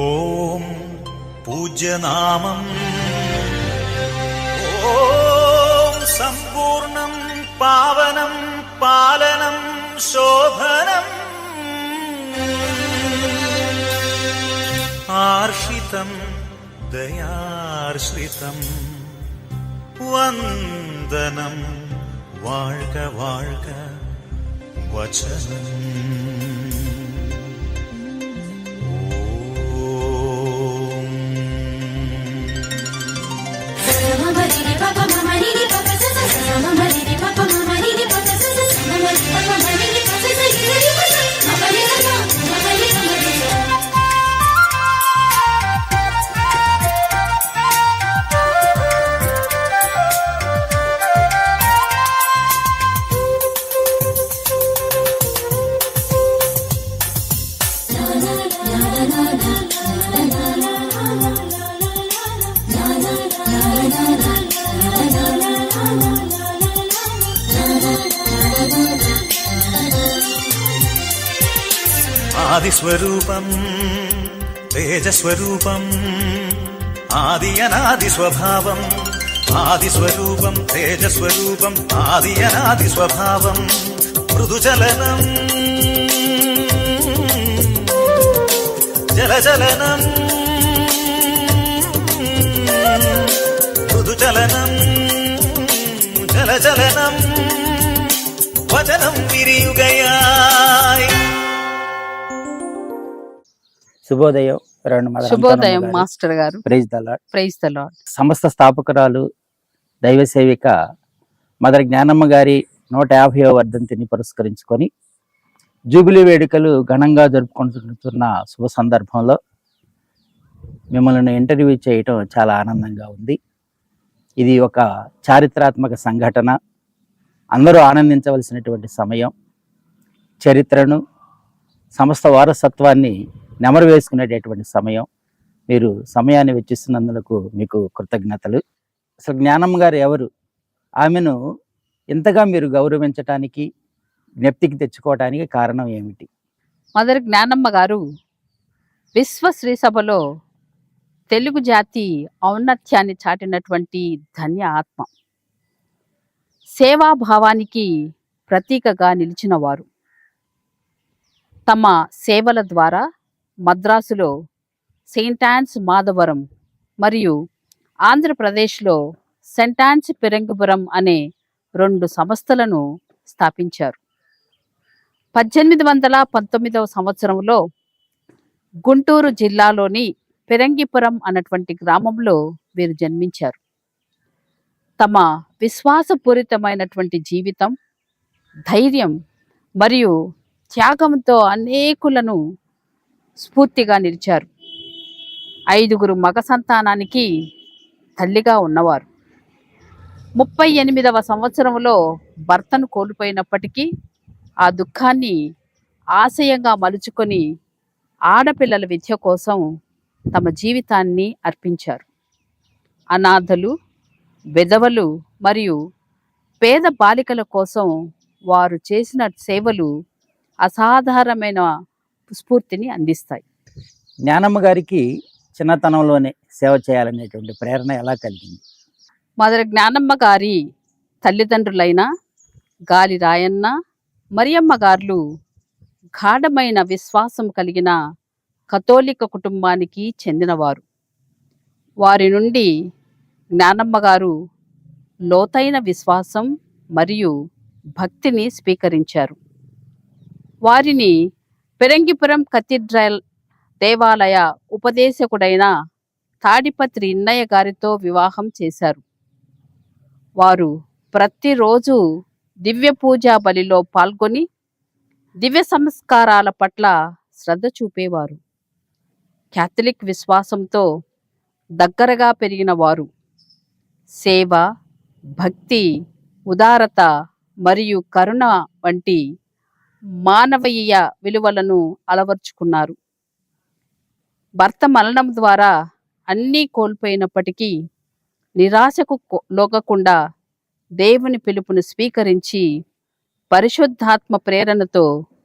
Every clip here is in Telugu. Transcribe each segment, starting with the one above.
ఓం పూజ్యనామం ఓం సంపూర్ణం పావనం పాలనం శోభనం ఆర్షితం దయార్శ్రితం వందనం வாழ்க வாழ்க வசனம் ఆదిస్వరూపం తేజస్వరూపం ఆది అనాది స్వభావం ఆదిస్వరూపం తేజస్వరూపం ఆది అనాది స్వభావం మృదుచలనం జలచలనం మృదుచలనం జలచలనం వచనం విరియుగయాయ్. శుభోదయం. శుభోదయం మాస్టర్ గారు. Praise the Lord. Praise the Lord. సంస్థ స్థాపకురాలు దైవ సేవిక మదర్ జ్ఞానమ్మ గారి 150వ వర్ధంతిని పురస్కరించుకొని జూబిలీ వేడుకలు ఘనంగా జరుపుకుంటున్న శుభ సందర్భంలో మిమ్మల్ని ఇంటర్వ్యూ చేయటం చాలా ఆనందంగా ఉంది. ఇది ఒక చారిత్రాత్మక సంఘటన, అందరూ ఆనందించవలసినటువంటి సమయం. చరిత్రను, సంస్థ వారసత్వాన్ని నెమరు వేసుకునేటటువంటి సమయం. మీరు సమయాన్ని వెచ్చిస్తున్నందుకు మీకు కృతజ్ఞతలు. అసలు జ్ఞానమ్మ గారు ఎవరు? ఆమెను ఇంతగా మీరు గౌరవించటానికి, జ్ఞప్తికి తెచ్చుకోవటానికి కారణం ఏమిటి? మదర్ జ్ఞానమ్మ గారు విశ్వ శ్రీ సభలో తెలుగు జాతి ఔన్నత్యాన్ని చాటినటువంటి ధన్య ఆత్మ. సేవాభావానికి ప్రతీకగా నిలిచిన వారు. తమ సేవల ద్వారా మద్రాసులో సెయింట్ ఆన్స్ మాధవరం మరియు ఆంధ్రప్రదేశ్లో సెయింట్ ఆన్స్ పిరంగిపురం అనే 2 సంస్థలను స్థాపించారు. 1819వ సంవత్సరంలో గుంటూరు జిల్లాలోని పిరంగిపురం అన్నటువంటి గ్రామంలో వీరు జన్మించారు. తమ విశ్వాసపూరితమైనటువంటి జీవితం, ధైర్యం మరియు త్యాగంతో అనేకులను స్ఫూర్తిగా నిలిచారు. 5 మగ సంతానానికి తల్లిగా ఉన్నవారు. 38వ సంవత్సరంలో భర్తను కోల్పోయినప్పటికీ ఆ దుఃఖాన్ని ఆశయంగా మలుచుకొని ఆడపిల్లల విద్య కోసం తమ జీవితాన్ని అర్పించారు. అనాథలు, విధవలు మరియు పేద బాలికల కోసం వారు చేసిన సేవలు అసాధారణమైన స్ఫూర్తిని అందిస్తాయి. జ్ఞానమ్మ గారికి చిన్నతనంలోనే సేవ చేయాలనేటువంటి ప్రేరణ ఎలా కలిగింది? మదర్ జ్ఞానమ్మ గారి తల్లిదండ్రులైన గాలి రాయన్న, మరియమ్మ గారు గాఢమైన విశ్వాసం కలిగిన కథోలిక కుటుంబానికి చెందినవారు. వారి నుండి జ్ఞానమ్మ గారు లోతైన విశ్వాసం మరియు భక్తిని స్వీకరించారు. వారిని పిరంగిపురం కథీడ్రల్ దేవాలయ ఉపదేశకుడైన తాడిపత్రి ఇన్నయ్య గారితో వివాహం చేశారు. వారు ప్రతిరోజు దివ్య పూజా బలిలో పాల్గొని దివ్య సంస్కారాల పట్ల శ్రద్ధ చూపేవారు. క్యాథలిక్ విశ్వాసంతో దగ్గరగా పెరిగిన వారు సేవ, భక్తి, ఉదారత మరియు కరుణ వంటి మానవీయ విలువలను అలవర్చుకున్నారు. భర్త మరణం ద్వారా అన్నీ కోల్పోయినప్పటికీ నిరాశకు లోగకుండా దేవుని పిలుపును స్వీకరించి పరిశుద్ధాత్మ ప్రేరణతో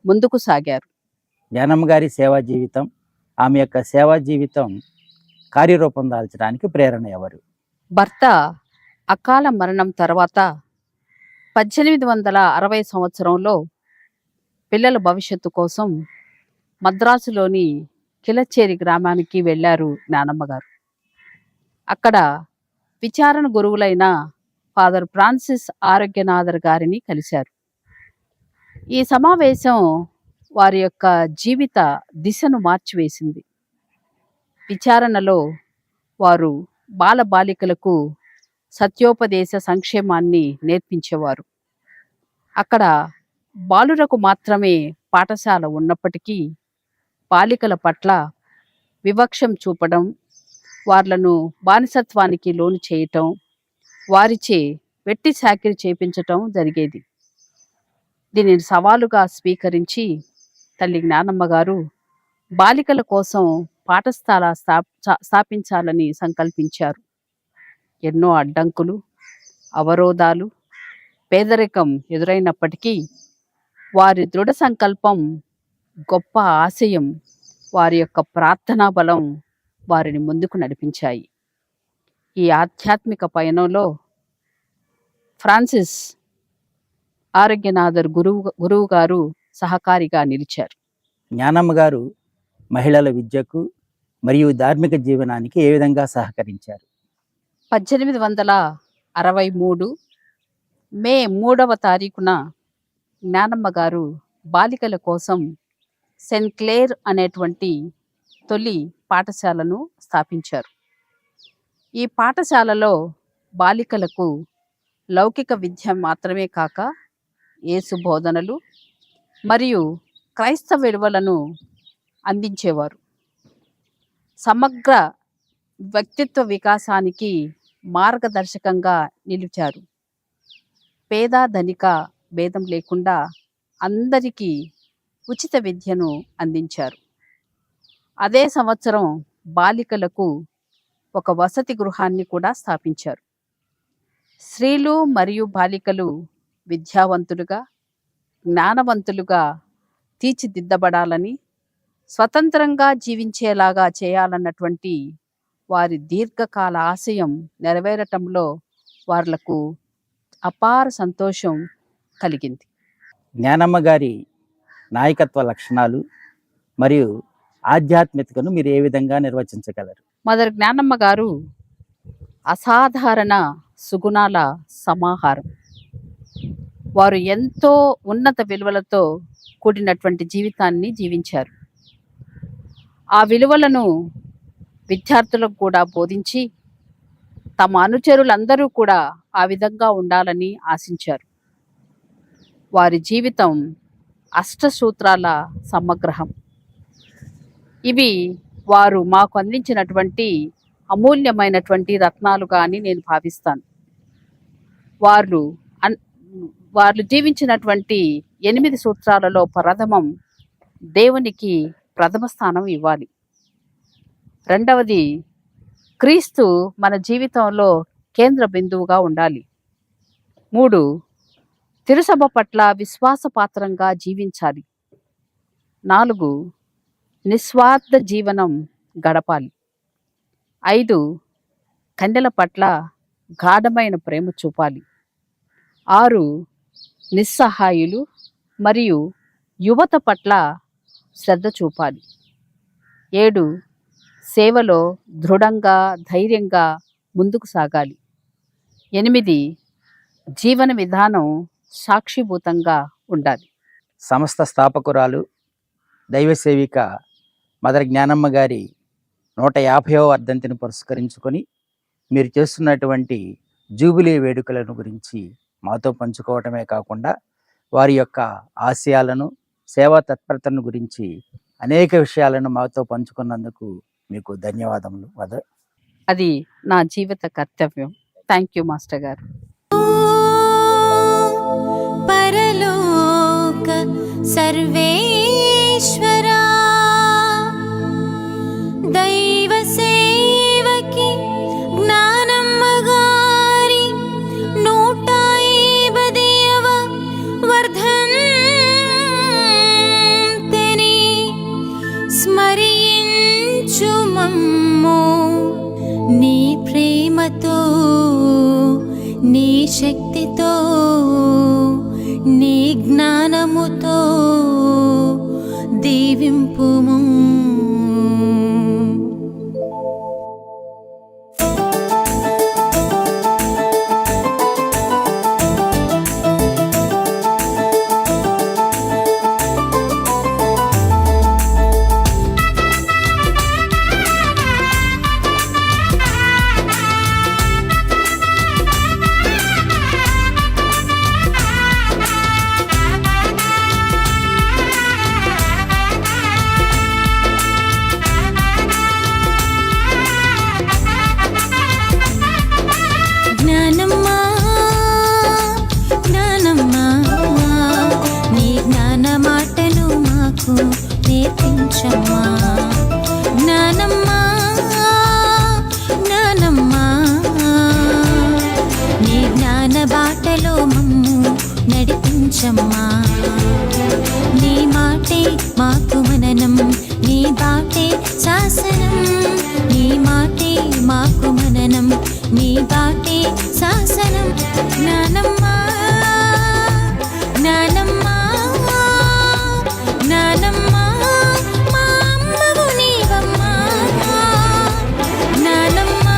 ముందుకు సాగారు. జ్ఞానమ్మ గారి సేవా జీవితం ఆమె యొక్క సేవా జీవితం కార్యరూపం దాల్చడానికి ప్రేరణ ఎవరు? భర్త అకాల మరణం తర్వాత 1860 సంవత్సరంలో పిల్లల భవిష్యత్తు కోసం మద్రాసులోని కిలచ్చేరి గ్రామానికి వెళ్ళారు జ్ఞానమ్మ గారు. అక్కడ విచారణ గురువులైన ఫాదర్ ఫ్రాన్సిస్ ఆరోగ్యనాథర్ గారిని కలిశారు. ఈ సమావేశం వారి యొక్క జీవిత దిశను మార్చివేసింది. విచారణలో వారు బాలబాలికలకు సత్యోపదేశ సంక్షేమాన్ని నేర్పించేవారు. అక్కడ బాలురకు మాత్రమే పాఠశాల ఉన్నప్పటికీ బాలికల పట్ల వివక్షం చూపడం, వాళ్ళను బానిసత్వానికి లోను చేయటం, వారిచే వెట్టి చాకిరి చేపించటం జరిగేది. దీనిని సవాలుగా స్వీకరించి తల్లి జ్ఞానమ్మ గారు బాలికల కోసం పాఠశాల స్థాపించాలని సంకల్పించారు. ఎన్నో అడ్డంకులు, అవరోధాలు, పేదరికం ఎదురైనప్పటికీ వారి దృఢ సంకల్పం, గొప్ప ఆశయం, వారి యొక్క ప్రార్థనా బలం వారిని ముందుకు నడిపించాయి. ఈ ఆధ్యాత్మిక పయనంలో ఫ్రాన్సిస్ ఆరోగ్యనాథర్ గురువు గారు సహకారిగా నిలిచారు. జ్ఞానమ్మ గారు మహిళల విద్యకు మరియు ధార్మిక జీవనానికి ఏ విధంగా సహకరించారు? 1863 మే 3వ తారీఖున జ్ఞానమ్మ గారు బాలికల కోసం సెయింట్ క్లేర్ అనేటువంటి తొలి పాఠశాలను స్థాపించారు. ఈ పాఠశాలలో బాలికలకు లౌకిక విద్య మాత్రమే కాక యేసు బోధనలు మరియు క్రైస్తవ విలువలను అందించేవారు. సమగ్ర వ్యక్తిత్వ వికాసానికి మార్గదర్శకంగా నిలిచారు. పేద ధనిక భేదం లేకుండా అందరికీ ఉచిత విద్యను అందించారు. అదే సంవత్సరం బాలికలకు ఒక వసతి గృహాన్ని కూడా స్థాపించారు. స్త్రీలు మరియు బాలికలు విద్యావంతులుగా, జ్ఞానవంతులుగా తీర్చిదిద్దబడాలని, స్వతంత్రంగా జీవించేలాగా చేయాలన్నటువంటి వారి దీర్ఘకాల ఆశయం నెరవేరటంలో వాళ్లకు అపార సంతోషం కలిగింది. జ్ఞానమ్మ గారి నాయకత్వ లక్షణాలు మరియు ఆధ్యాత్మికతను మీరు ఏ విధంగా నిర్వచించగలరు? మదర్ జ్ఞానమ్మ గారు అసాధారణ సుగుణాల సమాహారం. వారు ఎంతో ఉన్నత విలువలతో కూడినటువంటి జీవితాన్ని జీవించారు. ఆ విలువలను విద్యార్థులకు కూడా బోధించి తమ అనుచరులందరూ కూడా ఆ విధంగా ఉండాలని ఆశించారు. వారి జీవితం అష్టసూత్రాల సమగ్రహం. ఇవి వారు మాకు అందించినటువంటి అమూల్యమైనటువంటి రత్నాలుగా అని నేను భావిస్తాను. వారు జీవించినటువంటి 8 సూత్రాలలో ప్రథమం దేవునికి ప్రథమ స్థానం ఇవ్వాలి. రెండవది క్రీస్తు మన జీవితంలో కేంద్ర బిందువుగా ఉండాలి. 3 తిరుసభ పట్ల విశ్వాసపాత్రంగా జీవించాలి. 4 నిస్వార్థ జీవనం గడపాలి. 5 కన్యల పట్ల గాఢమైన ప్రేమ చూపాలి. 6 నిస్సహాయులు మరియు యువత పట్ల శ్రద్ధ చూపాలి. 7 సేవలో దృఢంగా, ధైర్యంగా ముందుకు సాగాలి. 8 జీవన విధానం సాక్షిభూతంగా ఉండాలి. సంస్థ స్థాపకురాలు, దైవ సేవిక మదర్ జ్ఞానమ్మ గారి 150వ వర్ధంతిని పురస్కరించుకొని మీరు చేస్తున్నటువంటి జూబిలీ వేడుకలను గురించి మాతో పంచుకోవటమే కాకుండా వారి యొక్క ఆశయాలను, సేవా తత్పరతను గురించి అనేక విషయాలను మాతో పంచుకున్నందుకు మీకు ధన్యవాదములు మదర్. అది నా జీవిత కర్తవ్యం. థ్యాంక్ యూ మాస్టర్ గారు. పరలోక సర్వేశ్వరా, దైవ సేవకి జ్ఞానమ్మ గారి 150వ వర్ధంతిని స్మరించి ప్రేమతో నీ శక్తితో నీ జ్ఞానముతో దీవింపుము. జ్ఞానమ్మా జ్ఞానమ్మా నీ జ్ఞాన మాటలు మాకు నేర్పించమ్మా. జ్ఞానమ్మా జ్ఞానమ్మా నీ జ్ఞాన బాటలో మమ్ము నడిపించమ్మా. నీ మాటే మాకు మననం, నీ బాటే శాసనం. నీ మాటే మాకు మననం, నీ బాటే శాసనం. జ్ఞానమ్మా జ్ఞానమ్మా జ్ఞానమ్మా మా అమ్మవు నీవమ్మా. జ్ఞానమ్మా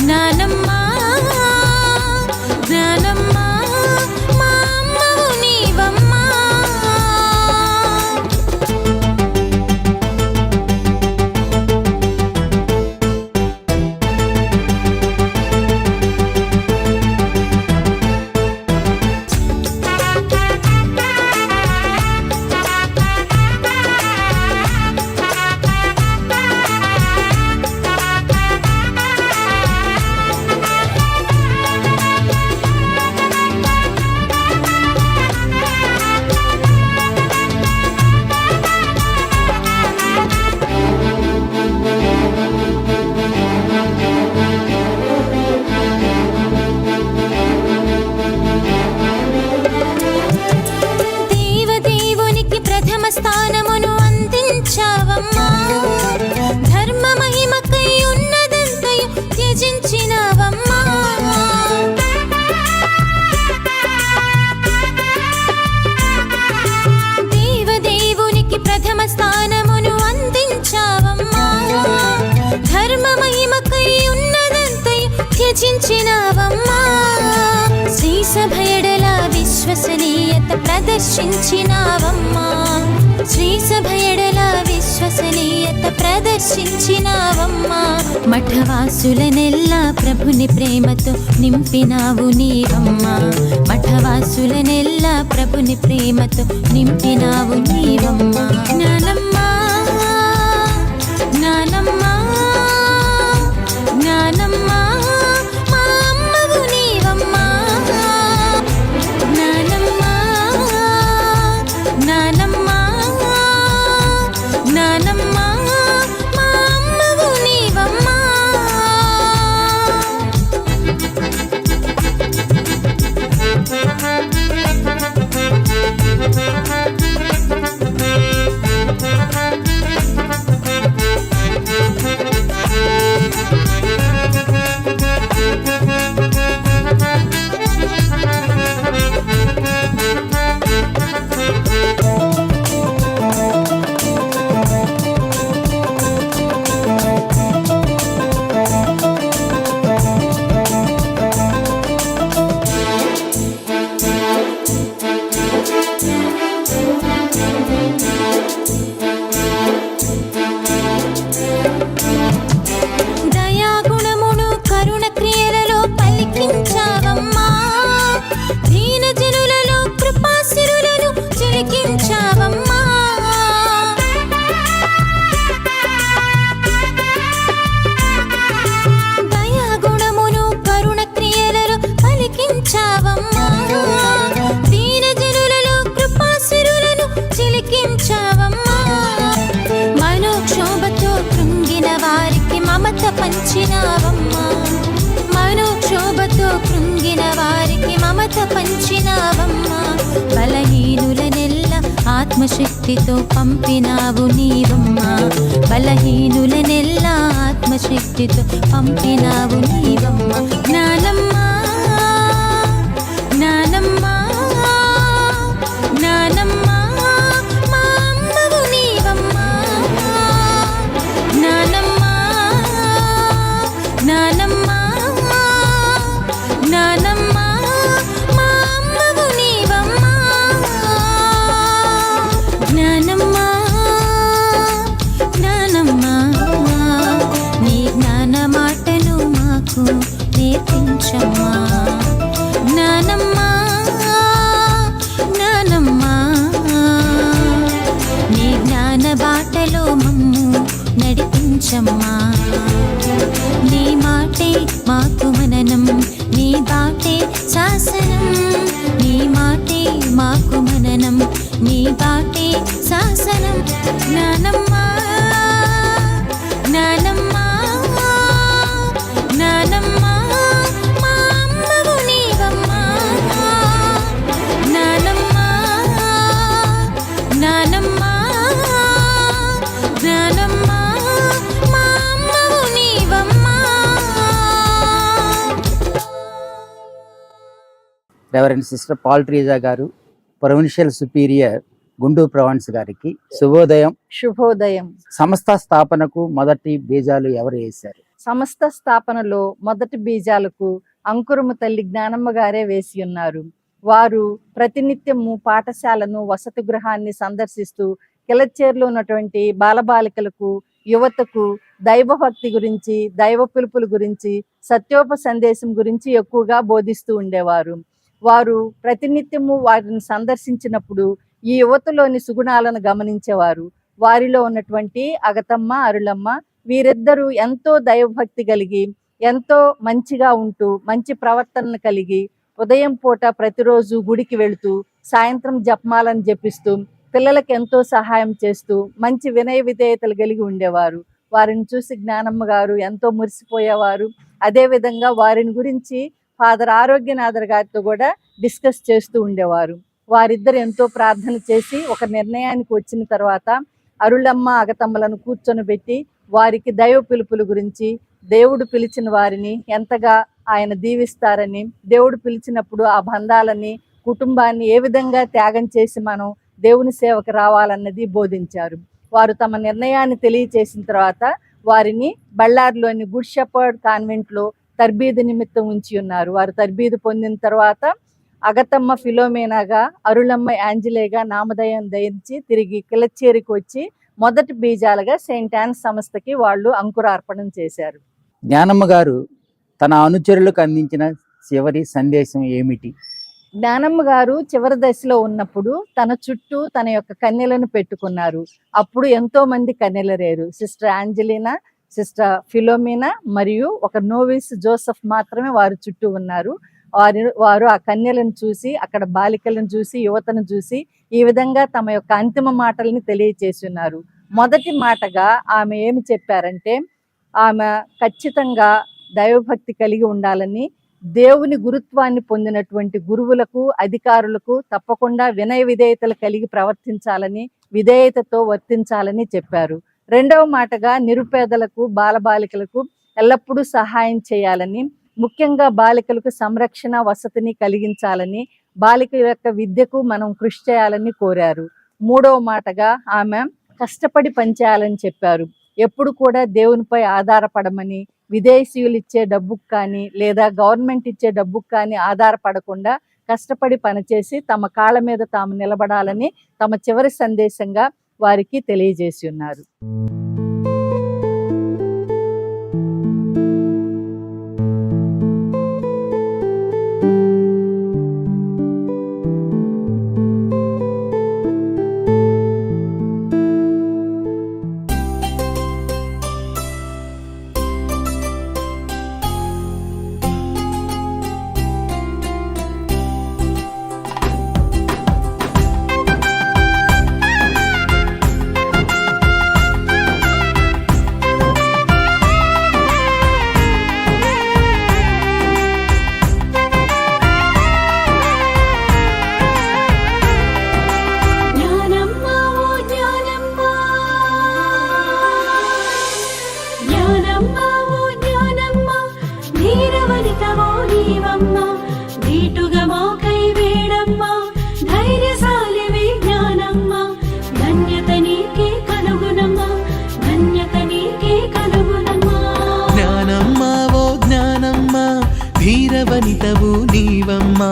జ్ఞానమ్మా జ్ఞానమ్మా మా అమ్మవు నీవమ్మా. దేవదేవునికి ప్రథమ స్థానమును అందించావమ్మా. ధర్మ మహిమకై ఉన్నదంతయు త్యజించినావమ్మా. దేవదేవునికి ప్రథమ స్థానమును అందించావమ్మా. ధర్మ మహిమకై ఉన్నదంతయు త్యజించినావమ్మా. శ్రీ సభ ఎడల విశ్వసనీయత ప్రదర్శించినావమ్మా. శ్రీ సభ ఎడల విశ్వసనీయత ప్రదర్శించినావమ్మా. మఠవాసులనెల్లా ప్రభుని ప్రేమతో నింపినావు నీవమ్మా. మఠవాసులనెల్లా ప్రభుని ప్రేమతో నింపినావు నీవమ్మా. జ్ఞానమ్మా జ్ఞానమ్మా జ్ఞానమ్మా మా అమ్మవు నీవమ్మా. జ్ఞానమ్మా జ్ఞానమ్మా జ్ఞానమ్మా మా అమ్మవు నీవమ్మా. దయాగుణమును కరుణ క్రియలలో పలికించావమ్మా. దీన జనులలో కృపాసిరులను చిలికించావమ్మా. దయాగుణమును కరుణ క్రియలలో పలికించావమ్మా. దీన జనులలో కృపాసిరులను చిలికించావమ్మా. మనోక్షోభతో కృంగిన వారికి మమత పంచినావమ్మా. మనోక్షోభతో కృంగిన వారికి మమత పంచినావమ్మా. బలహీనులనెల్ల ఆత్మశక్తితో పంపినావు నీవమ్మా. బలహీనులనెల్ల ఆత్మశక్తితో పంపినావు నీవమ్మ జ్ఞానమ్మ జ్ఞానమ్మ జ్ఞానమ్మ మా అమ్మవు నీవమ్మ జ్ఞానమ్మ జ్ఞానమ్మ జ్ఞానమ్మ మా అమ్మవు నీవమ్మ జ్ఞానమ్మ జ్ఞానమ్మ నీ జ్ఞాన మాటలు మాకు నేర్పించమ్మా జ్ఞానమ్మ జ్ఞానమ్మ నీ జ్ఞాన బాటలో మమ్ము నడిపించమ్మా నీ మాటే మాకు మననం నీ బాటే శాసనం నీ మాటే మాకు మననం నీ బాటే శాసనం జ్ఞానమ్మ జ్ఞానమ్మ జ్ఞానమ్మ మా అమ్మవు నీవమ్మ జ్ఞానమ్మ జ్ఞానమ్మ జ్ఞానమ్మ మా అమ్మవు నీవమ్మ రెవరెండ్ సిస్టర్ పాల్ ట్రీజా గారు, ప్రొవిన్షియల్ సుపీరియర్ గుంటూరు ప్రావిన్స్ గారికి శుభోదయం. శుభోదయం. సంస్థ స్థాపనకు మొదటి బీజాలు ఎవరు వేశారు? సంస్థ స్థాపనలో మొదటి బీజాలకు అంకురము తల్లి జ్ఞానమ్మ గారే వేసి ఉన్నారు. వారు ప్రతినిత్యము పాఠశాలను వసతి గృహాన్ని సందర్శిస్తూ కిలచేరులో ఉన్నటువంటి బాలబాలికలకు యువతకు దైవభక్తి గురించి దైవ పిలుపుల గురించి సత్యోప సందేశం గురించి ఎక్కువగా బోధిస్తూ ఉండేవారు. వారు ప్రతినిత్యము వారిని సందర్శించినప్పుడు ఈ యువతలోని సుగుణాలను గమనించేవారు. వారిలో ఉన్నటువంటి అగతమ్మ అరుళమ్మ వీరిద్దరూ ఎంతో దైవభక్తి కలిగి ఎంతో మంచిగా ఉంటూ మంచి ప్రవర్తన కలిగి ఉదయం పూట ప్రతిరోజు గుడికి వెళుతూ సాయంత్రం జపమాలను జపిస్తూ పిల్లలకు ఎంతో సహాయం చేస్తూ మంచి వినయ విధేయతలు కలిగి ఉండేవారు. వారిని చూసి జ్ఞానమ్మ గారు ఎంతో మురిసిపోయేవారు. అదేవిధంగా వారిని గురించి ఫాదర్ ఆరోగ్యనాథర్ గారితో కూడా డిస్కస్ చేస్తూ ఉండేవారు. వారిద్దరు ఎంతో ప్రార్థన చేసి ఒక నిర్ణయానికి వచ్చిన తర్వాత అరుళమ్మ అగతమ్మలను కూర్చొని పెట్టి వారికి దైవ పిలుపుల గురించి దేవుడు పిలిచిన వారిని ఎంతగా ఆయన దీవిస్తారని దేవుడు పిలిచినప్పుడు ఆ బంధాలని కుటుంబాన్ని ఏ విధంగా త్యాగం చేసి మనం దేవుని సేవకు రావాలన్నది బోధించారు. వారు తమ నిర్ణయాన్ని తెలియచేసిన తర్వాత వారిని బళ్ళారిలోని గుడ్ షెపర్డ్ కాన్వెంట్లో తర్బీదు నిమిత్తం ఉంచి ఉన్నారు. వారు తర్బీదు పొందిన తర్వాత అగతమ్మ ఫిలోమేనాగా అరుళమ్మ యాంజిలేగా నామధేయం ధరించి తిరిగి కిలచేరికి వచ్చి మొదటి బీజాలుగా సెయింట్ యాన్స్ సంస్థకి వాళ్ళు అంకురార్పణం చేశారు. జ్ఞానమ్మ గారు తన అనుచరులకు అందించిన చివరి సందేశం ఏమిటి? జ్ఞానమ్మ గారు చివరి దశలో ఉన్నప్పుడు తన చుట్టూ తన యొక్క కన్యలను పెట్టుకున్నారు. అప్పుడు ఎంతో మంది కన్యలరేరు. సిస్టర్ యాంజలీనా, సిస్టర్ ఫిలోమినా మరియు ఒక నోవిస్ జోసెఫ్ మాత్రమే వారి చుట్టూ ఉన్నారు. వారు ఆ కన్యలను చూసి అక్కడ బాలికలను చూసి యువతను చూసి ఈ విధంగా తమ యొక్క అంతిమ మాటల్ని తెలియచేసి ఉన్నారు. మొదటి మాటగా ఆమె ఏమి చెప్పారంటే ఆమె ఖచ్చితంగా దైవభక్తి కలిగి ఉండాలని, దేవుని గురుత్వాన్ని పొందినటువంటి గురువులకు అధికారులకు తప్పకుండా వినయ విధేయతలు కలిగి ప్రవర్తించాలని, విధేయతతో వర్తించాలని చెప్పారు. రెండవ మాటగా నిరుపేదలకు బాలబాలికలకు ఎల్లప్పుడూ సహాయం చేయాలని, ముఖ్యంగా బాలికలకు సంరక్షణ వసతిని కలిగించాలని, బాలికల యొక్క విద్యకు మనం కృషి చేయాలని కోరారు. మూడవ మాటగా ఆమె కష్టపడి పనిచేయాలని చెప్పారు. ఎప్పుడు కూడా దేవునిపై ఆధారపడమని, విదేశీయులు ఇచ్చే డబ్బుకు కానీ లేదా గవర్నమెంట్ ఇచ్చే డబ్బుకు కానీ ఆధారపడకుండా కష్టపడి పనిచేసి తమ కాళ్ళ మీద తాము నిలబడాలని తమ చివరి సందేశంగా వారికి తెలియజేసి ఉన్నారు. ధీరవనితవు నీవమ్మా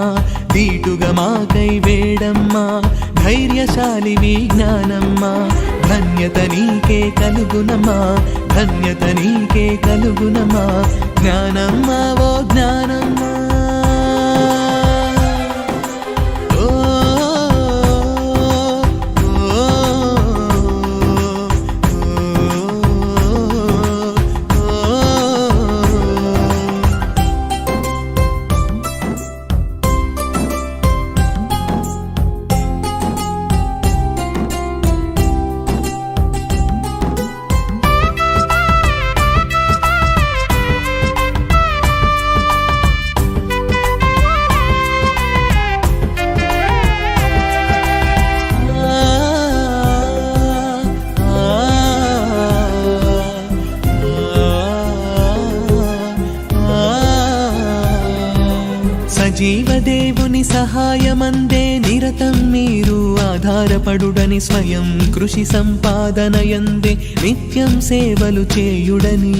దీటుగా మాకై వేడమ్మా ధైర్యశాలివి జ్ఞానమ్మా ధన్యత నీకే కలుగునమా ధన్యత నీకే కలుగునమా జ్ఞానమ్మా ఓ జ్ఞానమ్మా సజీవదేవుని సహాయమందే నిరతం మీరు ఆధారపడుడని స్వయం కృషి సంపాదనయందే నిత్యం సేవలు చేయుడని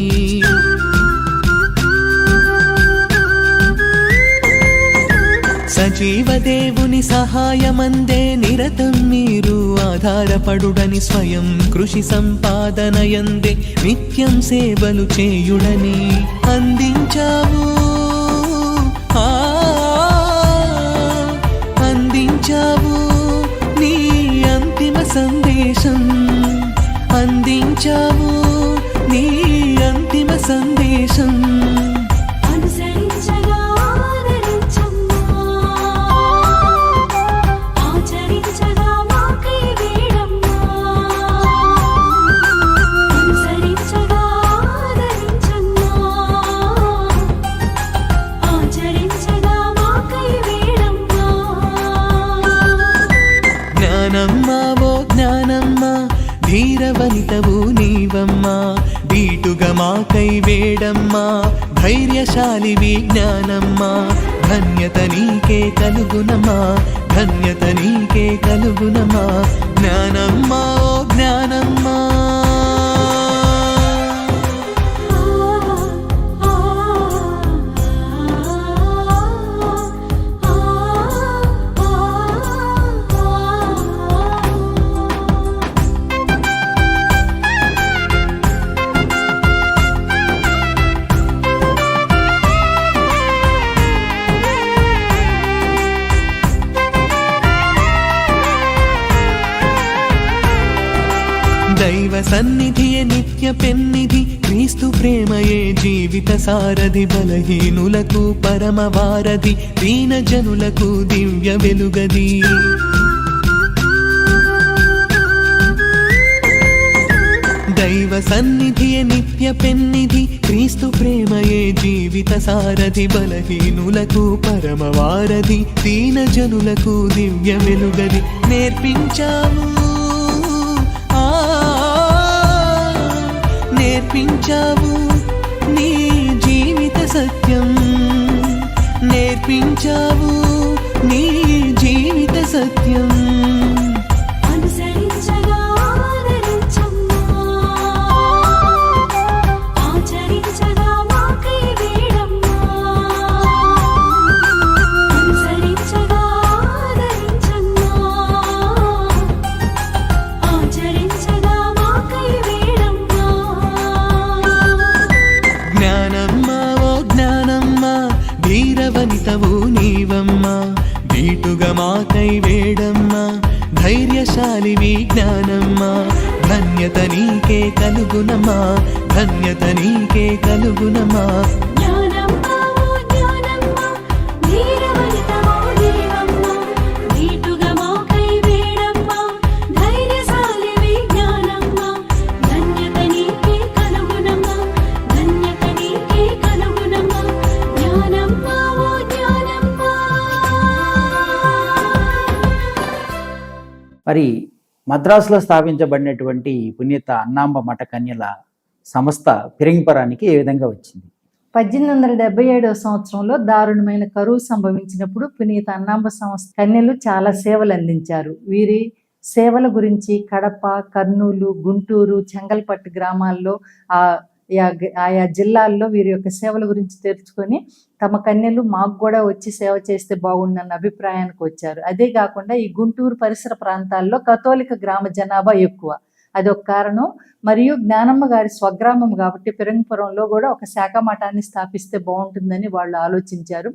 సజీవదేవుని సహాయమందే నిరతం మీరు ఆధారపడుడని స్వయం కృషి సంపాదనయందే నిత్యం సేవలు చేయుడని అందించావు అందించావు నీ అంతిమ సందేశం అందించావు నీ అంతిమ సందేశం అనుసరించగా ఆదరించమ్మా ఆచరించగా మాకై వేడమ్మా అనుసరించగా ఆదరించమ్మా ఆచరించగా మాకై వేడమ్మా జ్ఞానమ్మా ఓ జ్ఞానమ్మా ధీరవనితవు నీవమ్మా దీటుగా మాకై వేడమ్మా ధైర్యశాలివి జ్ఞానమ్మా ధన్యత నీకే కలుగునమా ధన్యత నీకే కలుగునమా జ్ఞానమ్మా ఓ జ్ఞానమ్మా దైవ సన్నిధియే నిత్య పెన్నిధి క్రీస్తు ప్రేమయే జీవిత సారథి బలహీనులకు పరమ వారధి దీన జనులకు దివ్య వెలుగది దైవ సన్నిధియే నిత్య పెన్నిధి క్రీస్తు ప్రేమయే జీవిత సారథి బలహీనులకు పరమ వారధి దీన జనులకు దివ్య వెలుగది నేర్పించావు నేర్పించావు నీ జీవిత సత్యం నేర్పించావు నీ జీవిత సత్యం అనుసరించగా ఆదరించమ్మా ఆచరించగా మాకై వేడమ్మా అనుసరించగా ఆదరించమ్మా ఆచరించగా మాకై వేడమ్మా జ్ఞానమ్మా ఓ జ్ఞానమ్మా ధీరవనితవు నీవమ్మా దీటుగా మాకై వేడమ్మా ధైర్యశాలివి జ్ఞానమ్మా ధన్యత నీకే కలుగునమా ధన్యత నీకే కలుగునమా జ్ఞానమ్మా ఓ జ్ఞానమ్మా ధీరవనితవు నీవమ్మా దీటుగా మాకై వేడమ్మా ధైర్యశాలివి జ్ఞానమ్మా ధన్యత నీకే కలుగునమ్మా ధన్యత నీకే కలుగునమ్మా జ్ఞానమ్మా ఓ జ్ఞానమ్మా. మరి మద్రాసులో స్థాపించబడినటువంటి ఈ పుణ్యత అన్నాంబ మఠ కన్యల సంస్థ ఫిరంగిపురానికి ఏ విధంగా వచ్చింది? 1877 సంవత్సరంలో దారుణమైన కరువు సంభవించినప్పుడు పునీత అన్నాంబ సంస్థ కన్యలు చాలా సేవలు అందించారు. వీరి సేవల గురించి కడప, కర్నూలు, గుంటూరు, చెంగల్పట్టు గ్రామాల్లో ఆ ఆయా జిల్లాల్లో వీరి యొక్క సేవల గురించి తెలుసుకొని తమ కన్యలు మాకు కూడా వచ్చి సేవ చేస్తే బాగుండన్న అభిప్రాయానికి వచ్చారు. అదే కాకుండా ఈ గుంటూరు పరిసర ప్రాంతాల్లో కథోలిక గ్రామ జనాభా ఎక్కువ, అదొక కారణం. మరియు జ్ఞానమ్మ గారి స్వగ్రామం కాబట్టి ఫిరంగిపురంలో కూడా ఒక శాఖ మఠాన్ని స్థాపిస్తే బాగుంటుందని వాళ్ళు ఆలోచించారు.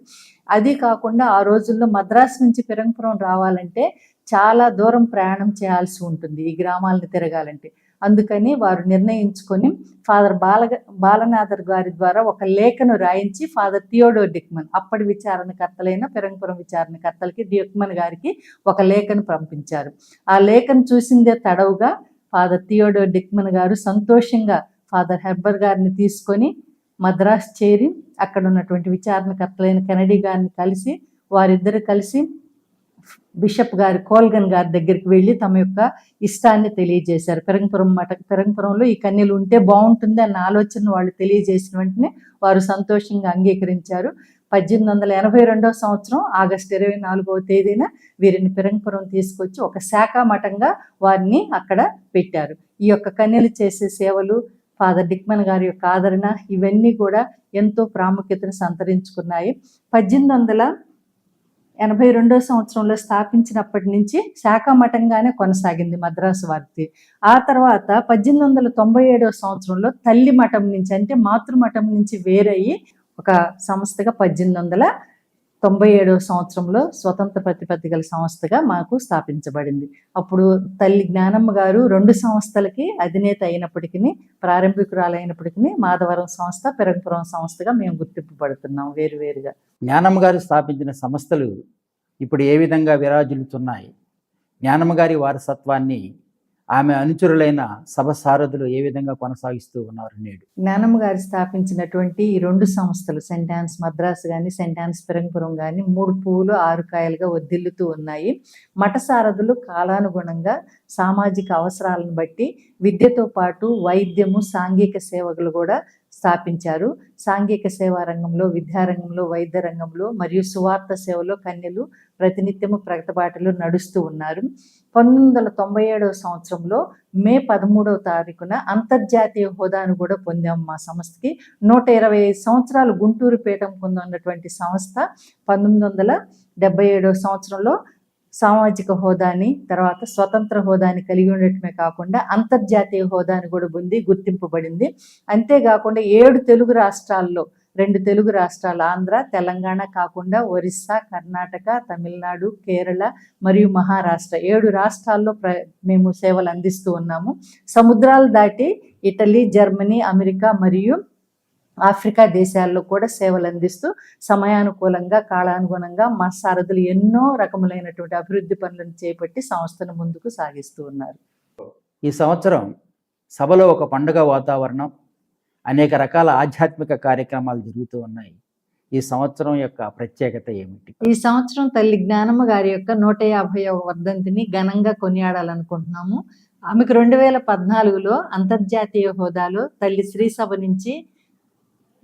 అది కాకుండా ఆ రోజుల్లో మద్రాసు నుంచి ఫిరంగిపురం రావాలంటే చాలా దూరం ప్రయాణం చేయాల్సి ఉంటుంది ఈ గ్రామాలను తిరగాలంటే. అందుకని వారు నిర్ణయించుకొని ఫాదర్ బాలనాథర్ గారి ద్వారా ఒక లేఖను రాయించి ఫాదర్ థియోడోర్ డిక్మన్, అప్పటి విచారణకర్తలైన ఫిరంగిపురం విచారణకర్తలకి డిక్మన్ గారికి ఒక లేఖను పంపించారు. ఆ లేఖను చూసిందే తడవుగా ఫాదర్ థియోడోర్ డిక్మన్ గారు సంతోషంగా ఫాదర్ హెర్బర్ గారిని తీసుకొని మద్రాసు చేరి అక్కడ ఉన్నటువంటి విచారణకర్తలైన కెనడీ గారిని కలిసి వారిద్దరు కలిసి బిషప్ గారి కోల్గన్ గారి దగ్గరికి వెళ్ళి తమ యొక్క ఇష్టాన్ని తెలియజేశారు. ఫిరంగిపురంలో ఈ కన్యలు ఉంటే బాగుంటుంది అన్న ఆలోచన వాళ్ళు తెలియజేసిన వెంటనే వారు సంతోషంగా అంగీకరించారు. 1882 సంవత్సరం ఆగస్టు 24వ తేదీన వీరిని ఫిరంగిపురం తీసుకొచ్చి ఒక శాఖా మఠంగా వారిని అక్కడ పెట్టారు. ఈ యొక్క కన్యలు చేసే సేవలు, ఫాదర్ డిక్మన్ గారి యొక్క ఆదరణ, ఇవన్నీ కూడా ఎంతో ప్రాముఖ్యతను సంతరించుకున్నాయి. 1882 సంవత్సరంలో స్థాపించినప్పటి నుంచి శాఖా మఠంగానే కొనసాగింది మద్రాసు వారిది. ఆ తర్వాత 1897 సంవత్సరంలో తల్లి మఠం నుంచి అంటే మాతృమఠం నుంచి వేరయ్యి ఒక సంస్థగా 1897 సంవత్సరంలో స్వతంత్ర ప్రతిపత్తి గల సంస్థగా మాకు స్థాపించబడింది. అప్పుడు తల్లి జ్ఞానమ్మ గారు 2 సంస్థలకి అధినేత అయినప్పటికీ, ప్రారంభికురాలైనప్పటికీ మాధవరం సంస్థ, ఫిరంగిపురం సంస్థగా మేము గుర్తింపు పడుతున్నాం వేరువేరుగా. జ్ఞానమ్మ గారు స్థాపించిన సంస్థలు ఇప్పుడు ఏ విధంగా విరాజిల్లుతున్నాయి? జ్ఞానమ్మ గారి వారసత్వాన్ని ఆమె అనుచరులైన సభ సారథులు ఏ విధంగా కొనసాగిస్తూ ఉన్నారు నేడు? జ్ఞానమ్మ గారు స్థాపించినటువంటి ఈ 2 సంస్థలు, సెయింట్ ఆన్స్ మద్రాసు కానీ సెయింట్ ఆన్స్ ఫిరంగిపురం కానీ 3 పువ్వులు 6 కాయలుగా వర్ధిల్లుతూ ఉన్నాయి. మఠ సారథులు కాలానుగుణంగా సామాజిక అవసరాలను బట్టి విద్యతో పాటు వైద్యము, సాంఘిక సేవలు కూడా స్థాపించారు. సాంఘిక సేవా రంగంలో, విద్యారంగంలో, వైద్య రంగంలో మరియు సువార్త సేవలో కన్యలు ప్రతినిత్యము ప్రగతిబాటలో నడుస్తూ ఉన్నారు. 1997 సంవత్సరంలో మే 13వ తారీఖున అంతర్జాతీయ హోదాను కూడా పొందాము మా సంస్థకి. 125 సంవత్సరాలు గుంటూరు పీఠం పొందినటువంటి సంస్థ 1977 సంవత్సరంలో సామాజిక హోదాని, తర్వాత స్వతంత్ర హోదాని కలిగి ఉండటమే కాకుండా అంతర్జాతీయ హోదాని కూడా పొంది గుర్తింపబడింది. అంతేకాకుండా 7 తెలుగు రాష్ట్రాల్లో, 2 తెలుగు రాష్ట్రాలు ఆంధ్ర, తెలంగాణ కాకుండా ఒరిస్సా, కర్ణాటక, తమిళనాడు, కేరళ మరియు మహారాష్ట్ర 7 రాష్ట్రాల్లో మేము సేవలు అందిస్తూ ఉన్నాము. సముద్రాలు దాటి ఇటలీ, జర్మనీ, అమెరికా మరియు ఆఫ్రికా దేశాల్లో కూడా సేవలు అందిస్తూ సమయానుకూలంగా, కాలానుగుణంగా మా సారథులు ఎన్నో రకములైనటువంటి అభివృద్ధి పనులను చేపట్టి సంస్థను ముందుకు సాగిస్తూ ఉన్నారు. ఈ సంవత్సరం సభలో ఒక పండుగ వాతావరణం, అనేక రకాల ఆధ్యాత్మిక కార్యక్రమాలు జరుగుతూ ఉన్నాయి. ఈ సంవత్సరం యొక్క ప్రత్యేకత ఏమిటి? ఈ సంవత్సరం తల్లి జ్ఞానమ్మ గారి యొక్క 150వ వర్ధంతిని ఘనంగా కొనియాడాలనుకుంటున్నాము. ఆమెకు 2014లో అంతర్జాతీయ హోదాలో తల్లి శ్రీసభ నుంచి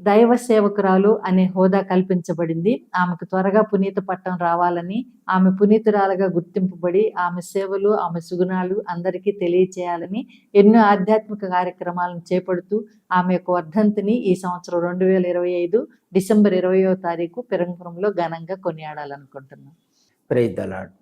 దైవ సేవకురాలు అనే హోదా కల్పించబడింది. ఆమెకు త్వరగా పునీత పట్టం రావాలని, ఆమె పునీతురాలుగా గుర్తింపబడి ఆమె సేవలు, ఆమె సుగుణాలు అందరికీ తెలియచేయాలని ఎన్నో ఆధ్యాత్మిక కార్యక్రమాలను చేపడుతూ ఆమె యొక్క వర్ధంతిని ఈ సంవత్సరం 2025 డిసెంబర్ 20వ తారీఖు ఫిరంగిపురంలో ఘనంగా కొనియాడాలనుకుంటున్నాం. Praise the lord.